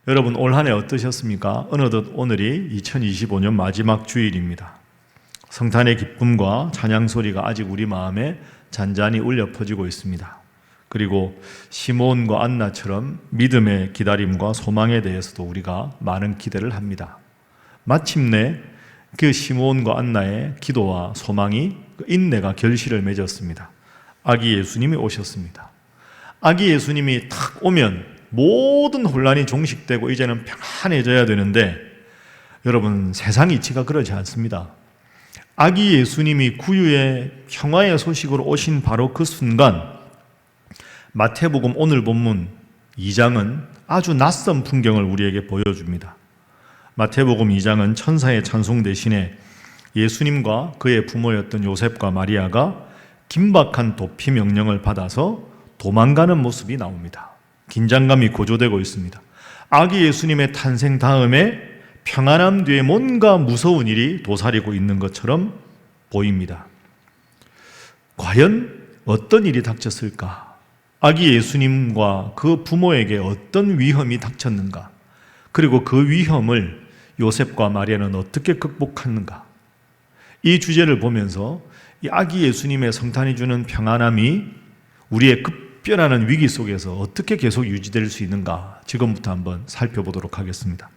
여러분 올 한 해 어떠셨습니까? 어느덧 오늘이 2025년 마지막 주일입니다. 성탄의 기쁨과 찬양 소리가 아직 우리 마음에 잔잔히 울려 퍼지고 있습니다. 그리고 시므온과 안나처럼 믿음의 기다림과 소망에 대해서도 우리가 많은 기대를 합니다. 마침내 그 시므온과 안나의 기도와 소망이, 그 인내가 결실을 맺었습니다. 아기 예수님이 오셨습니다. 아기 예수님이 탁 오면 모든 혼란이 종식되고 이제는 평안해져야 되는데, 여러분 세상 이치가 그러지 않습니다. 아기 예수님이 구유의 평화의 소식으로 오신 바로 그 순간, 마태복음 오늘 본문 2장은 아주 낯선 풍경을 우리에게 보여줍니다. 마태복음 2장은 천사의 찬송 대신에 예수님과 그의 부모였던 요셉과 마리아가 긴박한 도피 명령을 받아서 도망가는 모습이 나옵니다. 긴장감이 고조되고 있습니다. 아기 예수님의 탄생 다음에 평안함 뒤에 뭔가 무서운 일이 도사리고 있는 것처럼 보입니다. 과연 어떤 일이 닥쳤을까? 아기 예수님과 그 부모에게 어떤 위험이 닥쳤는가? 그리고 그 위험을 요셉과 마리아는 어떻게 극복하는가? 이 주제를 보면서 이 아기 예수님의 성탄이 주는 평안함이 우리의 급변하는 위기 속에서 어떻게 계속 유지될 수 있는가? 지금부터 한번 살펴보도록 하겠습니다.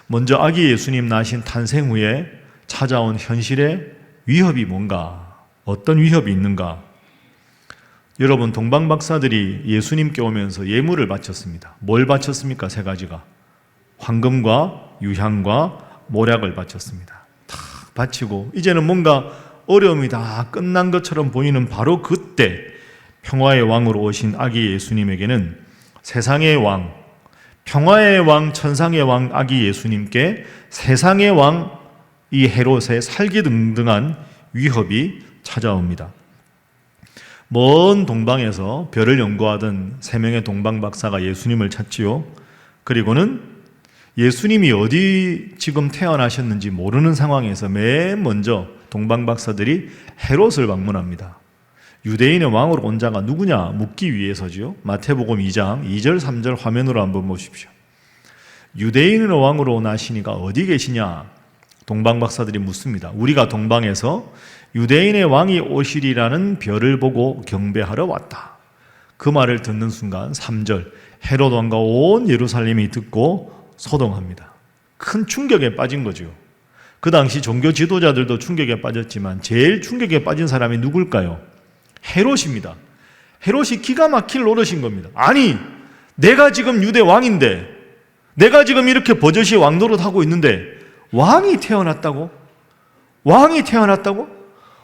먼저 아기 예수님 나신 탄생 후에 찾아온 현실의 위협이 뭔가? 어떤 위협이 있는가? 여러분 동방박사들이 예수님께 오면서 예물을 바쳤습니다. 뭘 바쳤습니까? 세 가지가. 황금과 유향과 모략을 바쳤습니다. 다 바치고 이제는 뭔가 어려움이 다 끝난 것처럼 보이는 바로 그때 평화의 왕으로 오신 아기 예수님에게는 세상의 왕, 평화의 왕, 천상의 왕 아기 예수님께 세상의 왕 이 헤롯의 살기등등한 위협이 찾아옵니다. 먼 동방에서 별을 연구하던 3명의 동방박사가 예수님을 찾지요. 그리고는 예수님이 어디 지금 태어나셨는지 모르는 상황에서 맨 먼저 동방박사들이 헤롯을 방문합니다. 유대인의 왕으로 온 자가 누구냐 묻기 위해서지요. 마태복음 2장 2절 3절 화면으로 한번 보십시오. 유대인의 왕으로 나시니가 어디 계시냐 동방박사들이 묻습니다. 우리가 동방에서 유대인의 왕이 오시리라는 별을 보고 경배하러 왔다. 그 말을 듣는 순간 3절 헤롯 왕과 온 예루살렘이 듣고 소동합니다. 큰 충격에 빠진 거죠. 그 당시 종교 지도자들도 충격에 빠졌지만 제일 충격에 빠진 사람이 누굴까요? 헤롯입니다. 헤롯이 기가 막힐 노릇인 겁니다. 아니, 내가 지금 유대 왕인데, 내가 지금 이렇게 버젓이 왕 노릇하고 있는데 왕이 태어났다고? 왕이 태어났다고?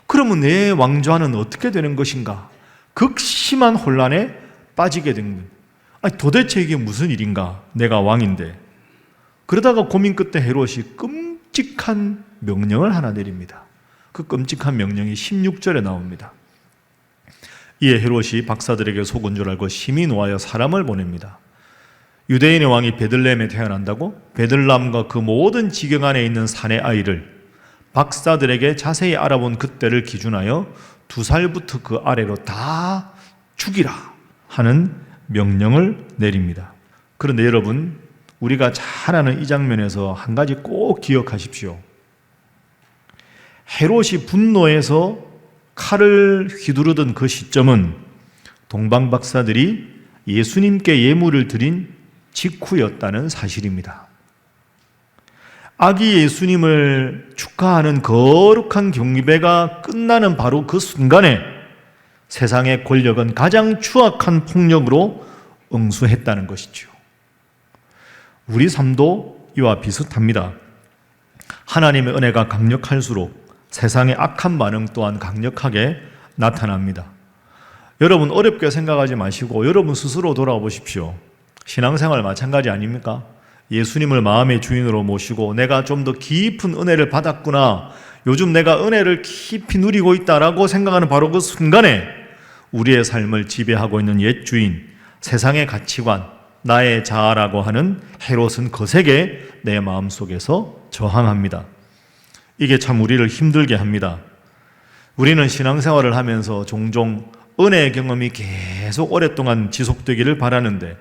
그러면 내 왕좌는 어떻게 되는 것인가? 극심한 혼란에 빠지게 된 거예요. 아니, 도대체 이게 무슨 일인가? 내가 왕인데. 그러다가 고민 끝에 헤롯이 끔찍한 명령을 하나 내립니다. 그 끔찍한 명령이 16절에 나옵니다. 이에 헤롯이 박사들에게 속은 줄 알고 심히 노하여 사람을 보냅니다. 유대인의 왕이 베들레헴에 태어난다고? 베들레헴과 그 모든 지경 안에 있는 산의 아이를 박사들에게 자세히 알아본 그때를 기준하여 2살부터 그 아래로 다 죽이라 하는 명령을 내립니다. 그런데 여러분, 우리가 잘 아는 이 장면에서 한 가지 꼭 기억하십시오. 헤롯이 분노해서 칼을 휘두르던 그 시점은 동방박사들이 예수님께 예물을 드린 직후였다는 사실입니다. 아기 예수님을 축하하는 거룩한 경배가 끝나는 바로 그 순간에 세상의 권력은 가장 추악한 폭력으로 응수했다는 것이죠. 우리 삶도 이와 비슷합니다. 하나님의 은혜가 강력할수록 세상의 악한 반응 또한 강력하게 나타납니다. 여러분 어렵게 생각하지 마시고 여러분 스스로 돌아와 보십시오. 신앙생활 마찬가지 아닙니까? 예수님을 마음의 주인으로 모시고 내가 좀 더 깊은 은혜를 받았구나, 요즘 내가 은혜를 깊이 누리고 있다라고 생각하는 바로 그 순간에 우리의 삶을 지배하고 있는 옛 주인, 세상의 가치관, 나의 자아라고 하는 헤롯은 거세게 내 마음속에서 저항합니다. 이게 참 우리를 힘들게 합니다. 우리는 신앙생활을 하면서 종종 은혜의 경험이 계속 오랫동안 지속되기를 바라는데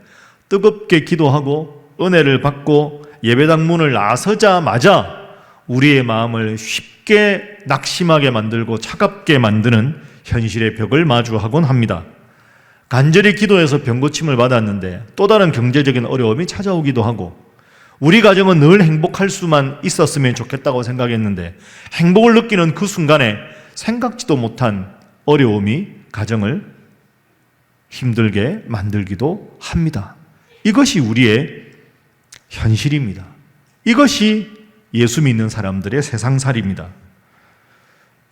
뜨겁게 기도하고 은혜를 받고 예배당 문을 나서자마자 우리의 마음을 쉽게 낙심하게 만들고 차갑게 만드는 현실의 벽을 마주하곤 합니다. 간절히 기도해서 병고침을 받았는데 또 다른 경제적인 어려움이 찾아오기도 하고, 우리 가정은 늘 행복할 수만 있었으면 좋겠다고 생각했는데 행복을 느끼는 그 순간에 생각지도 못한 어려움이 가정을 힘들게 만들기도 합니다. 이것이 우리의 현실입니다. 이것이 예수 믿는 사람들의 세상살이입니다.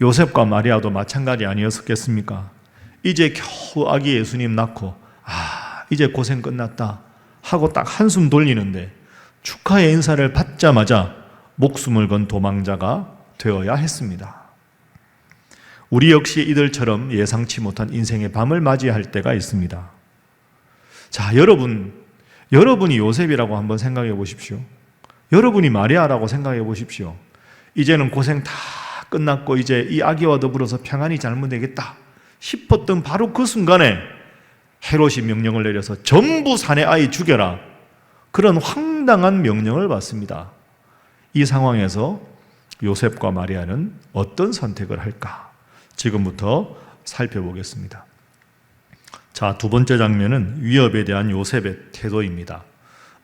요셉과 마리아도 마찬가지 아니었겠습니까? 이제 겨우 아기 예수님 낳고 이제 고생 끝났다 하고 딱 한숨 돌리는데 축하의 인사를 받자마자 목숨을 건 도망자가 되어야 했습니다. 우리 역시 이들처럼 예상치 못한 인생의 밤을 맞이할 때가 있습니다. 자, 여러분이 요셉이라고 한번 생각해 보십시오. 여러분이 마리아라고 생각해 보십시오. 이제는 고생 다 끝났고 이제 이 아기와 더불어서 평안히 살면 되겠다 싶었던 바로 그 순간에 헤롯이 명령을 내려서 전부 사내 아이 죽여라, 그런 황당한 명령을 받습니다. 이 상황에서 요셉과 마리아는 어떤 선택을 할까? 지금부터 살펴보겠습니다. 자, 두 번째 장면은 위협에 대한 요셉의 태도입니다.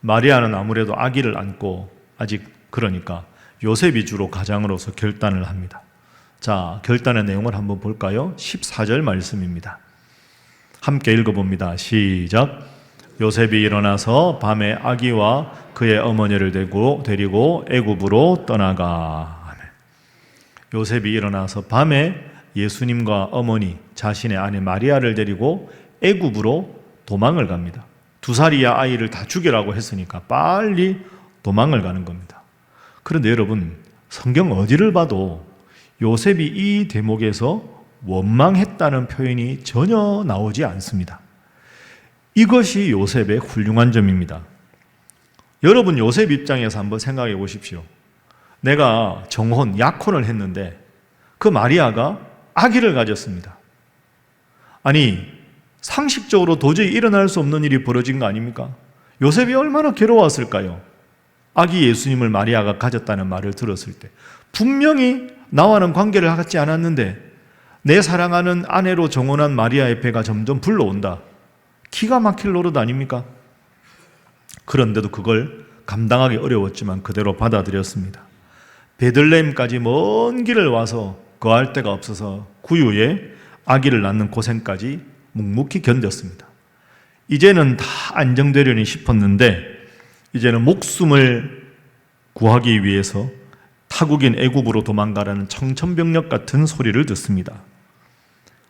마리아는 아무래도 아기를 안고 아직 그러니까 요셉이 주로 가장으로서 결단을 합니다. 자, 결단의 내용을 한번 볼까요? 14절 말씀입니다. 함께 읽어봅니다. 시작. 요셉이 일어나서 밤에 아기와 그의 어머니를 데리고 애굽으로 떠나가. 아멘. 요셉이 일어나서 밤에 예수님과 어머니, 자신의 아내 마리아를 데리고 애굽으로 도망을 갑니다. 2살이야 아이를 다 죽이라고 했으니까 빨리 도망을 가는 겁니다. 그런데 여러분, 성경 어디를 봐도 요셉이 이 대목에서 원망했다는 표현이 전혀 나오지 않습니다. 이것이 요셉의 훌륭한 점입니다. 여러분, 요셉 입장에서 한번 생각해 보십시오. 내가 정혼, 약혼을 했는데 그 마리아가 아기를 가졌습니다. 아니, 상식적으로 도저히 일어날 수 없는 일이 벌어진 거 아닙니까? 요셉이 얼마나 괴로웠을까요? 아기 예수님을 마리아가 가졌다는 말을 들었을 때 분명히 나와는 관계를 갖지 않았는데 내 사랑하는 아내로 정혼한 마리아의 배가 점점 불러온다. 기가 막힐 노릇 아닙니까? 그런데도 그걸 감당하기 어려웠지만 그대로 받아들였습니다. 베들레헴까지 먼 길을 와서 거할 데가 없어서 구유에 아기를 낳는 고생까지 묵묵히 견뎠습니다. 이제는 다 안정되려니 싶었는데 이제는 목숨을 구하기 위해서 타국인 애굽으로 도망가라는 청천벽력 같은 소리를 듣습니다.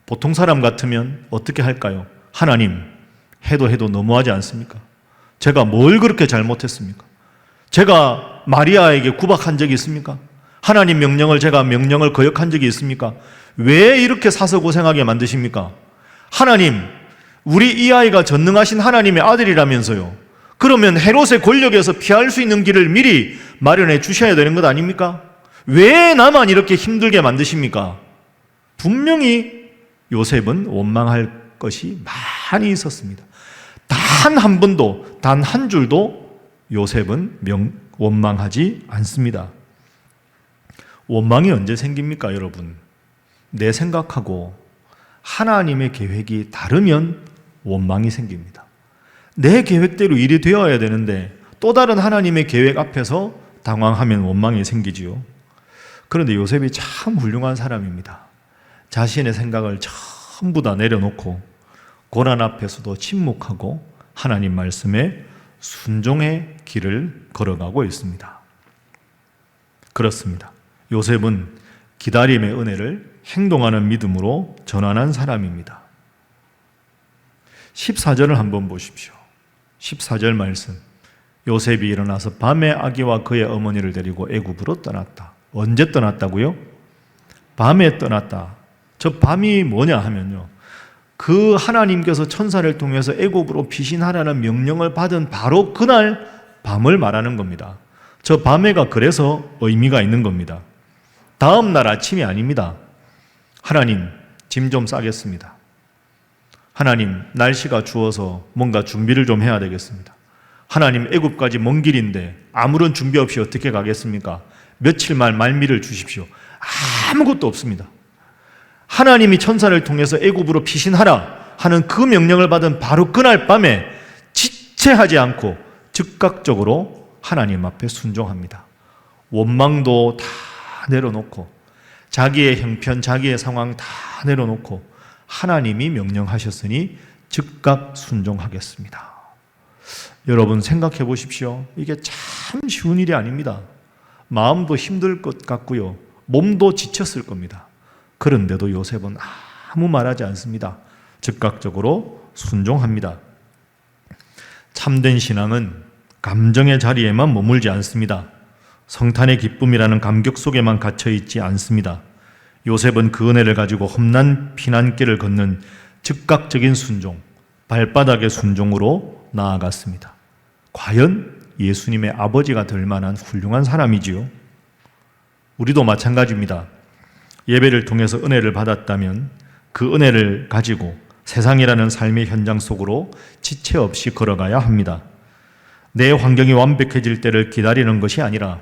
보통 사람 같으면 어떻게 할까요? 하나님, 해도 너무하지 않습니까? 제가 뭘 그렇게 잘못했습니까? 제가 마리아에게 구박한 적이 있습니까? 하나님 제가 명령을 거역한 적이 있습니까? 왜 이렇게 사서 고생하게 만드십니까? 하나님, 우리 이 아이가 전능하신 하나님의 아들이라면서요. 그러면 헤롯의 권력에서 피할 수 있는 길을 미리 마련해 주셔야 되는 것 아닙니까? 왜 나만 이렇게 힘들게 만드십니까? 분명히 요셉은 원망할 것이 많이 있었습니다. 단 한 번도, 단 한 줄도 요셉은 원망하지 않습니다. 원망이 언제 생깁니까, 여러분? 내 생각하고 하나님의 계획이 다르면 원망이 생깁니다. 내 계획대로 일이 되어야 되는데 또 다른 하나님의 계획 앞에서 당황하면 원망이 생기지요. 그런데 요셉이 참 훌륭한 사람입니다. 자신의 생각을 전부 다 내려놓고 고난 앞에서도 침묵하고 하나님 말씀에 순종의 길을 걸어가고 있습니다. 그렇습니다. 요셉은 기다림의 은혜를 행동하는 믿음으로 전환한 사람입니다. 14절을 한번 보십시오. 14절 말씀. 요셉이 일어나서 밤에 아기와 그의 어머니를 데리고 애굽으로 떠났다. 언제 떠났다고요? 밤에 떠났다. 저 밤이 뭐냐 하면요, 그 하나님께서 천사를 통해서 애굽으로 피신하라는 명령을 받은 바로 그날 밤을 말하는 겁니다. 저 밤에가 그래서 의미가 있는 겁니다. 다음 날 아침이 아닙니다. 하나님, 짐 좀 싸겠습니다. 하나님, 날씨가 추워서 뭔가 준비를 좀 해야 되겠습니다. 하나님, 애굽까지 먼 길인데 아무런 준비 없이 어떻게 가겠습니까? 며칠만 말미를 주십시오. 아무것도 없습니다. 하나님이 천사를 통해서 애굽으로 피신하라 하는 그 명령을 받은 바로 그날 밤에 지체하지 않고 즉각적으로 하나님 앞에 순종합니다. 원망도 다 내려놓고 자기의 형편, 자기의 상황 다 내려놓고 하나님이 명령하셨으니 즉각 순종하겠습니다. 여러분 생각해 보십시오. 이게 참 쉬운 일이 아닙니다. 마음도 힘들 것 같고요. 몸도 지쳤을 겁니다. 그런데도 요셉은 아무 말하지 않습니다. 즉각적으로 순종합니다. 참된 신앙은 감정의 자리에만 머물지 않습니다. 성탄의 기쁨이라는 감격 속에만 갇혀 있지 않습니다. 요셉은 그 은혜를 가지고 험난 피난길을 걷는 즉각적인 순종, 발바닥의 순종으로 나아갔습니다. 과연 예수님의 아버지가 될 만한 훌륭한 사람이지요. 우리도 마찬가지입니다. 예배를 통해서 은혜를 받았다면 그 은혜를 가지고 세상이라는 삶의 현장 속으로 지체 없이 걸어가야 합니다. 내 환경이 완벽해질 때를 기다리는 것이 아니라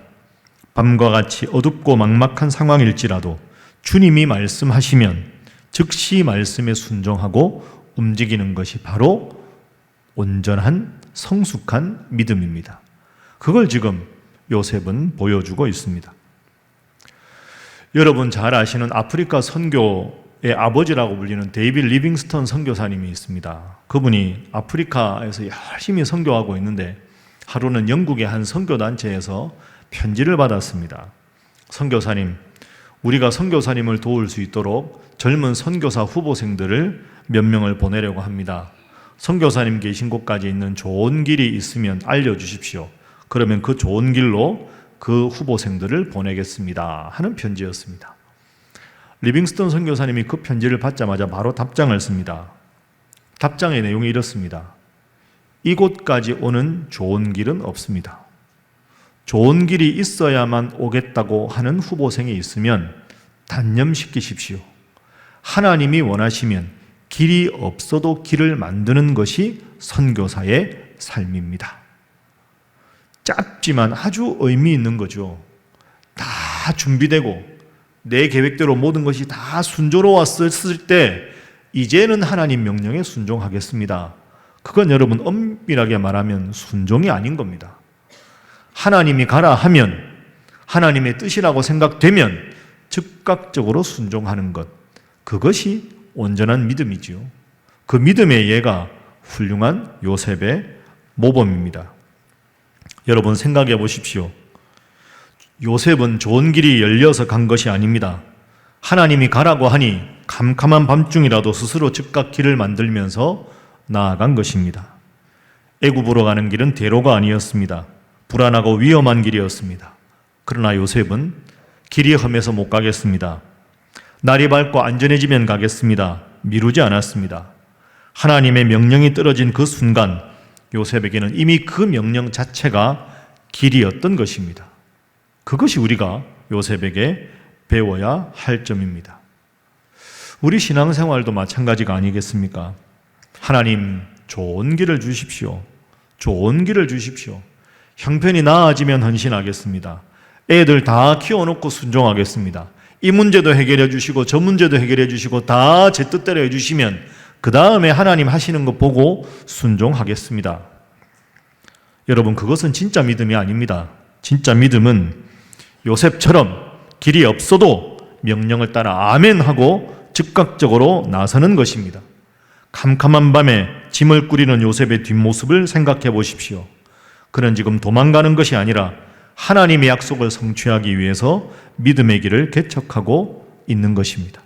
밤과 같이 어둡고 막막한 상황일지라도 주님이 말씀하시면 즉시 말씀에 순종하고 움직이는 것이 바로 온전한 성숙한 믿음입니다. 그걸 지금 요셉은 보여주고 있습니다. 여러분 잘 아시는 아프리카 선교의 아버지라고 불리는 데이빗 리빙스턴 선교사님이 있습니다. 그분이 아프리카에서 열심히 선교하고 있는데 하루는 영국의 한 선교단체에서 편지를 받았습니다. 선교사님, 우리가 선교사님을 도울 수 있도록 젊은 선교사 후보생들을 몇 명을 보내려고 합니다. 선교사님 계신 곳까지 있는 좋은 길이 있으면 알려주십시오. 그러면 그 좋은 길로 그 후보생들을 보내겠습니다 하는 편지였습니다. 리빙스턴 선교사님이 그 편지를 받자마자 바로 답장을 씁니다. 답장의 내용이 이렇습니다. 이곳까지 오는 좋은 길은 없습니다. 좋은 길이 있어야만 오겠다고 하는 후보생이 있으면 단념시키십시오. 하나님이 원하시면 길이 없어도 길을 만드는 것이 선교사의 삶입니다. 짧지만 아주 의미 있는 거죠. 다 준비되고 내 계획대로 모든 것이 다 순조로웠을 때 이제는 하나님 명령에 순종하겠습니다. 그건 여러분 엄밀하게 말하면 순종이 아닌 겁니다. 하나님이 가라 하면 하나님의 뜻이라고 생각되면 즉각적으로 순종하는 것, 그것이 온전한 믿음이지요. 그 믿음의 예가 훌륭한 요셉의 모범입니다. 여러분 생각해 보십시오. 요셉은 좋은 길이 열려서 간 것이 아닙니다. 하나님이 가라고 하니 캄캄한 밤중이라도 스스로 즉각 길을 만들면서 나아간 것입니다. 애굽으로 가는 길은 대로가 아니었습니다. 불안하고 위험한 길이었습니다. 그러나 요셉은 길이 험해서 못 가겠습니다. 날이 밝고 안전해지면 가겠습니다. 미루지 않았습니다. 하나님의 명령이 떨어진 그 순간 요셉에게는 이미 그 명령 자체가 길이었던 것입니다. 그것이 우리가 요셉에게 배워야 할 점입니다. 우리 신앙생활도 마찬가지가 아니겠습니까? 하나님, 좋은 길을 주십시오. 좋은 길을 주십시오. 형편이 나아지면 헌신하겠습니다. 애들 다 키워놓고 순종하겠습니다. 이 문제도 해결해 주시고 저 문제도 해결해 주시고 다 제 뜻대로 해주시면 그 다음에 하나님 하시는 거 보고 순종하겠습니다. 여러분, 그것은 진짜 믿음이 아닙니다. 진짜 믿음은 요셉처럼 길이 없어도 명령을 따라 아멘 하고 즉각적으로 나서는 것입니다. 캄캄한 밤에 짐을 꾸리는 요셉의 뒷모습을 생각해 보십시오. 그는 지금 도망가는 것이 아니라 하나님의 약속을 성취하기 위해서 믿음의 길을 개척하고 있는 것입니다.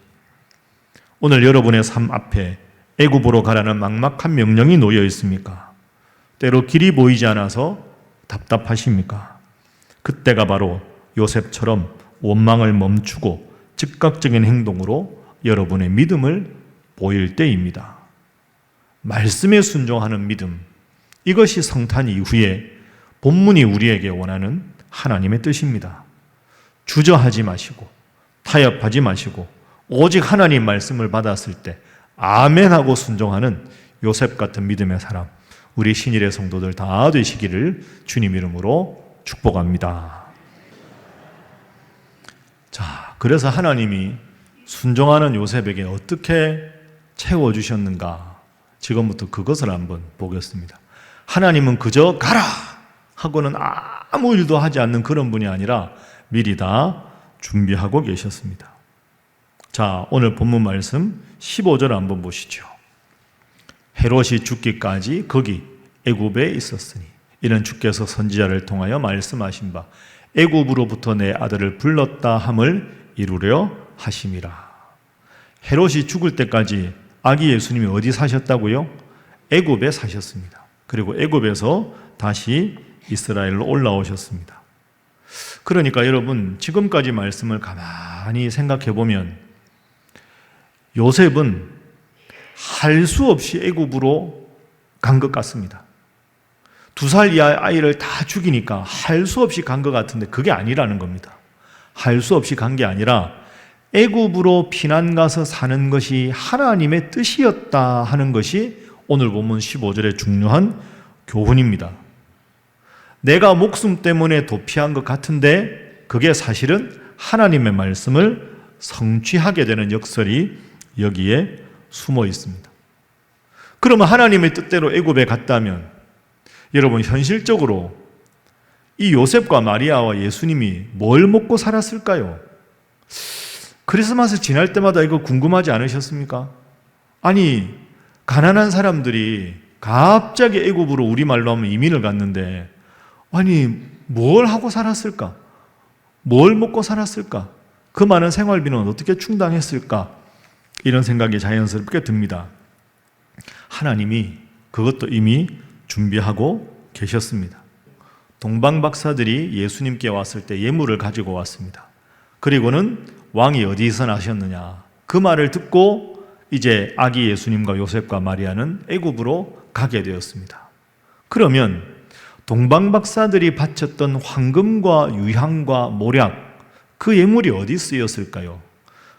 오늘 여러분의 삶 앞에 애굽으로 가라는 막막한 명령이 놓여 있습니까? 때로 길이 보이지 않아서 답답하십니까? 그때가 바로 요셉처럼 원망을 멈추고 즉각적인 행동으로 여러분의 믿음을 보일 때입니다. 말씀에 순종하는 믿음, 이것이 성탄 이후에 본문이 우리에게 원하는 하나님의 뜻입니다. 주저하지 마시고 타협하지 마시고 오직 하나님 말씀을 받았을 때 아멘하고 순종하는 요셉 같은 믿음의 사람, 우리 신일의 성도들 다 되시기를 주님 이름으로 축복합니다. 자, 그래서 하나님이 순종하는 요셉에게 어떻게 채워주셨는가? 지금부터 그것을 한번 보겠습니다. 하나님은 그저 가라! 하고는 아무 일도 하지 않는 그런 분이 아니라 미리 다 준비하고 계셨습니다. 자, 오늘 본문 말씀 15절 한번 보시죠. 헤롯이 죽기까지 거기 애굽에 있었으니 이는 주께서 선지자를 통하여 말씀하신 바 애굽으로부터 내 아들을 불렀다 함을 이루려 하심이라. 헤롯이 죽을 때까지 아기 예수님이 어디 사셨다고요? 애굽에 사셨습니다. 그리고 애굽에서 다시 이스라엘로 올라오셨습니다. 그러니까 여러분, 지금까지 말씀을 가만히 생각해 보면 요셉은 할 수 없이 애굽으로 간 것 같습니다. 2살 이하의 아이를 다 죽이니까 할 수 없이 간 것 같은데 그게 아니라는 겁니다. 할 수 없이 간 게 아니라 애굽으로 피난 가서 사는 것이 하나님의 뜻이었다 하는 것이 오늘 본문 15절의 중요한 교훈입니다. 내가 목숨 때문에 도피한 것 같은데 그게 사실은 하나님의 말씀을 성취하게 되는 역설이 여기에 숨어 있습니다. 그러면 하나님의 뜻대로 애굽에 갔다면 여러분, 현실적으로 이 요셉과 마리아와 예수님이 뭘 먹고 살았을까요? 크리스마스 지날 때마다 이거 궁금하지 않으셨습니까? 아니, 가난한 사람들이 갑자기 애굽으로 우리말로 하면 이민을 갔는데 아니, 뭘 하고 살았을까? 뭘 먹고 살았을까? 그 많은 생활비는 어떻게 충당했을까? 이런 생각이 자연스럽게 듭니다. 하나님이 그것도 이미 준비하고 계셨습니다. 동방 박사들이 예수님께 왔을 때 예물을 가지고 왔습니다. 그리고는 왕이 어디서 나셨느냐, 그 말을 듣고 이제 아기 예수님과 요셉과 마리아는 애굽으로 가게 되었습니다. 그러면 동방 박사들이 바쳤던 황금과 유향과 모략, 그 예물이 어디 쓰였을까요?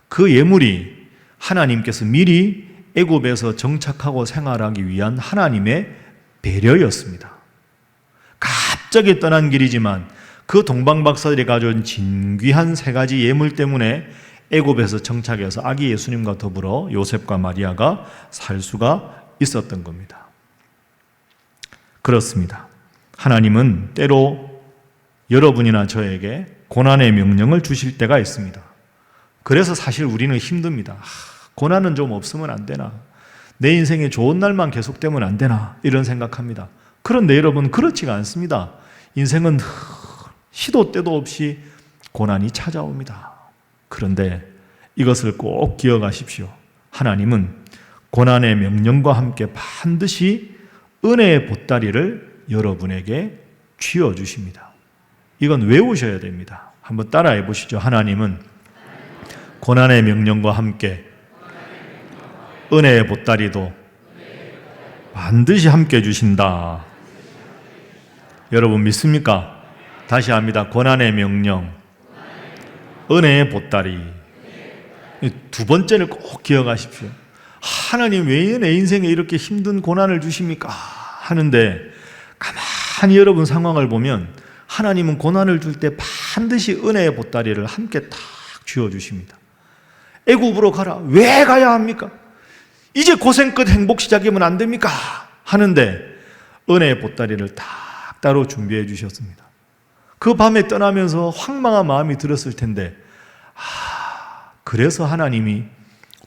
그 예물이 하나님께서 미리 애굽에서 정착하고 생활하기 위한 하나님의 배려였습니다. 갑자기 떠난 길이지만 그 동방 박사들이 가져온 진귀한 3가지 예물 때문에 애굽에서 정착해서 아기 예수님과 더불어 요셉과 마리아가 살 수가 있었던 겁니다. 그렇습니다. 하나님은 때로 여러분이나 저에게 고난의 명령을 주실 때가 있습니다. 그래서 사실 우리는 힘듭니다. 고난은 좀 없으면 안 되나? 내 인생에 좋은 날만 계속되면 안 되나? 이런 생각합니다. 그런데 여러분, 그렇지가 않습니다. 인생은 시도 때도 없이 고난이 찾아옵니다. 그런데 이것을 꼭 기억하십시오. 하나님은 고난의 명령과 함께 반드시 은혜의 보따리를 여러분에게 쥐어주십니다. 이건 외우셔야 됩니다. 한번 따라해 보시죠. 하나님은 고난의 명령과 함께 은혜의 보따리도 반드시 함께 주신다. 여러분 믿습니까? 다시 합니다. 고난의 명령, 은혜의 보따리. 2번째를 꼭 기억하십시오. 하나님 왜 내 인생에 이렇게 힘든 고난을 주십니까? 하는데 가만히 여러분 상황을 보면 하나님은 고난을 줄 때 반드시 은혜의 보따리를 함께 딱 쥐어주십니다. 애굽으로 가라. 왜 가야 합니까? 이제 고생 끝 행복 시작이면 안 됩니까? 하는데 은혜의 보따리를 딱 따로 준비해 주셨습니다. 그 밤에 떠나면서 황망한 마음이 들었을 텐데 그래서 하나님이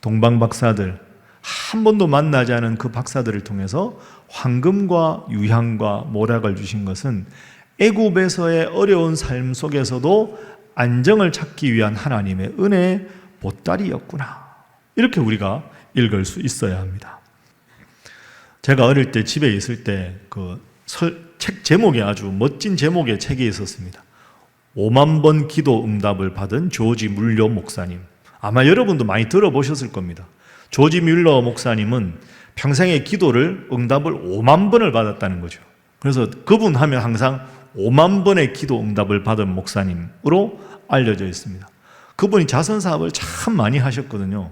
동방 박사들, 한 번도 만나지 않은 그 박사들을 통해서 황금과 유향과 모략을 주신 것은 애굽에서의 어려운 삶 속에서도 안정을 찾기 위한 하나님의 은혜의 보따리였구나. 이렇게 우리가 읽을 수 있어야 합니다. 제가 어릴 때 집에 있을 때 책 제목이 아주 멋진 제목의 책이 있었습니다. 5만 번 기도 응답을 받은 조지 뮬러 목사님. 아마 여러분도 많이 들어보셨을 겁니다. 조지 뮬러 목사님은 평생의 기도를 응답을 5만 번을 받았다는 거죠. 그래서 그분 하면 항상 5만 번의 기도 응답을 받은 목사님으로 알려져 있습니다. 그분이 자선사업을 참 많이 하셨거든요.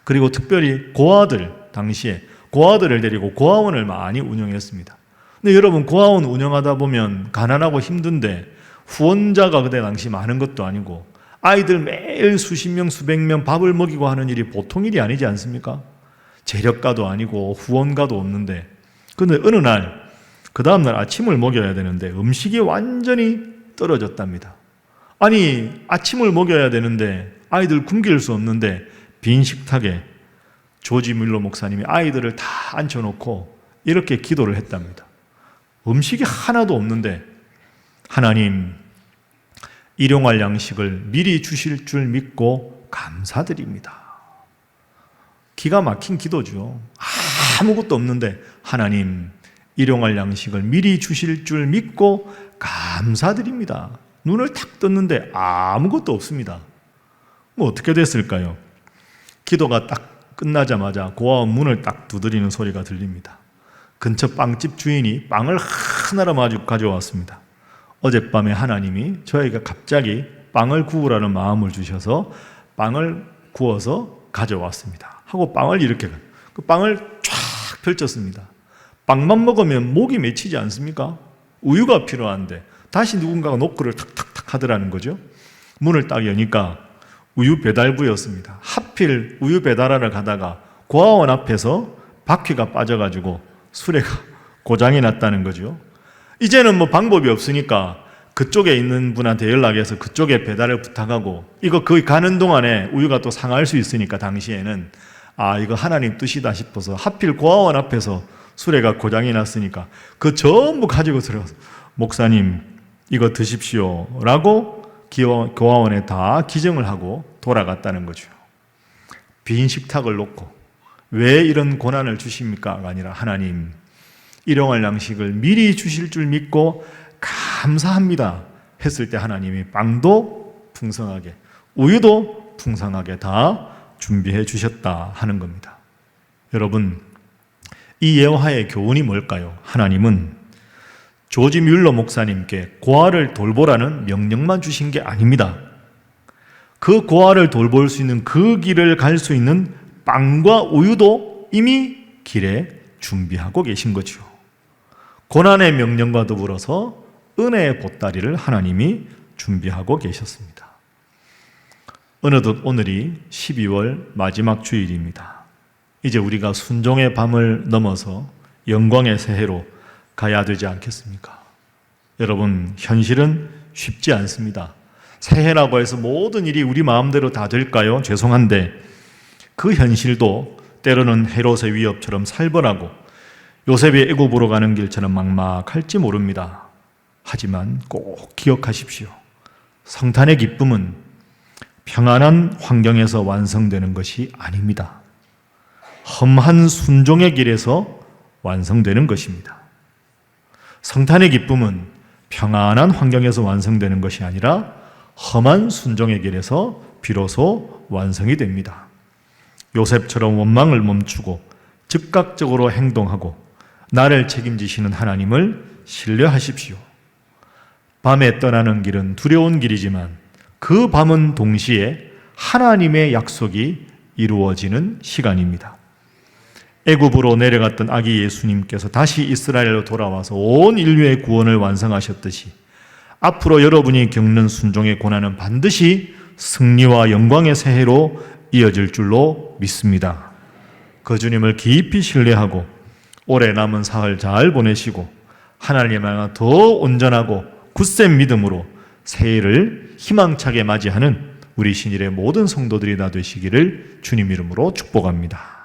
그리고 특별히 고아들, 당시에 고아들을 데리고 고아원을 많이 운영했습니다. 근데 여러분, 고아원 운영하다 보면 가난하고 힘든데 후원자가 그때 당시 많은 것도 아니고 아이들 매일 수십 명, 수백 명 밥을 먹이고 하는 일이 보통 일이 아니지 않습니까? 재력가도 아니고 후원가도 없는데, 근데 어느 날, 그 다음날 아침을 먹여야 되는데 음식이 완전히 떨어졌답니다. 아니, 아침을 먹여야 되는데 아이들 굶길 수 없는데 빈 식탁에 조지 뮬러 목사님이 아이들을 다 앉혀놓고 이렇게 기도를 했답니다. 음식이 하나도 없는데, 하나님, 일용할 양식을 미리 주실 줄 믿고 감사드립니다. 기가 막힌 기도죠. 아무것도 없는데 하나님, 일용할 양식을 미리 주실 줄 믿고 감사드립니다. 눈을 탁 떴는데 아무것도 없습니다. 뭐 어떻게 됐을까요? 기도가 딱 끝나자마자 고아원 문을 딱 두드리는 소리가 들립니다. 근처 빵집 주인이 빵을 하나를 가져왔습니다. 어젯밤에 하나님이 저에게 갑자기 빵을 구우라는 마음을 주셔서 빵을 구워서 가져왔습니다 하고 빵을 이렇게, 그 빵을 쫙 펼쳤습니다. 빵만 먹으면 목이 맺히지 않습니까? 우유가 필요한데 다시 누군가가 노크를 탁탁탁 하더라는 거죠. 문을 딱 여니까 우유 배달부였습니다. 하필 우유 배달하러 가다가 고아원 앞에서 바퀴가 빠져가지고 수레가 고장이 났다는 거죠. 이제는 뭐 방법이 없으니까 그쪽에 있는 분한테 연락해서 그쪽에 배달을 부탁하고, 이거 거기 가는 동안에 우유가 또 상할 수 있으니까 당시에는 이거 하나님 뜻이다 싶어서 하필 고아원 앞에서 수레가 고장이 났으니까 그 전부 가지고 들어가서 목사님 이거 드십시오 라고 고아원에 다 기증을 하고 돌아갔다는 거죠. 빈 식탁을 놓고 왜 이런 고난을 주십니까?가 아니라 하나님, 일용할 양식을 미리 주실 줄 믿고 감사합니다 했을 때 하나님이 빵도 풍성하게, 우유도 풍성하게 다 준비해 주셨다 하는 겁니다. 여러분, 이 예화의 교훈이 뭘까요? 하나님은 조지 뮬러 목사님께 고아를 돌보라는 명령만 주신 게 아닙니다. 그 고아를 돌볼 수 있는 그 길을 갈 수 있는 빵과 우유도 이미 길에 준비하고 계신 거죠. 고난의 명령과 더불어서 은혜의 보따리를 하나님이 준비하고 계셨습니다. 어느덧 오늘이 12월 마지막 주일입니다. 이제 우리가 순종의 밤을 넘어서 영광의 새해로 가야 되지 않겠습니까? 여러분, 현실은 쉽지 않습니다. 새해라고 해서 모든 일이 우리 마음대로 다 될까요? 죄송한데 그 현실도 때로는 헤롯의 위협처럼 살벌하고 요셉이 애굽으로 가는 길처럼 막막할지 모릅니다. 하지만 꼭 기억하십시오. 성탄의 기쁨은 평안한 환경에서 완성되는 것이 아닙니다. 험한 순종의 길에서 완성되는 것입니다. 성탄의 기쁨은 평안한 환경에서 완성되는 것이 아니라 험한 순종의 길에서 비로소 완성이 됩니다. 요셉처럼 원망을 멈추고 즉각적으로 행동하고 나를 책임지시는 하나님을 신뢰하십시오. 밤에 떠나는 길은 두려운 길이지만 그 밤은 동시에 하나님의 약속이 이루어지는 시간입니다. 애굽으로 내려갔던 아기 예수님께서 다시 이스라엘로 돌아와서 온 인류의 구원을 완성하셨듯이 앞으로 여러분이 겪는 순종의 고난은 반드시 승리와 영광의 새해로 이어질 줄로 믿습니다. 그 주님을 깊이 신뢰하고 올해 남은 사흘 잘 보내시고 하나님을 향한 더 온전하고 굳센 믿음으로 새해를 희망차게 맞이하는 우리 신일의 모든 성도들이 다 되시기를 주님 이름으로 축복합니다.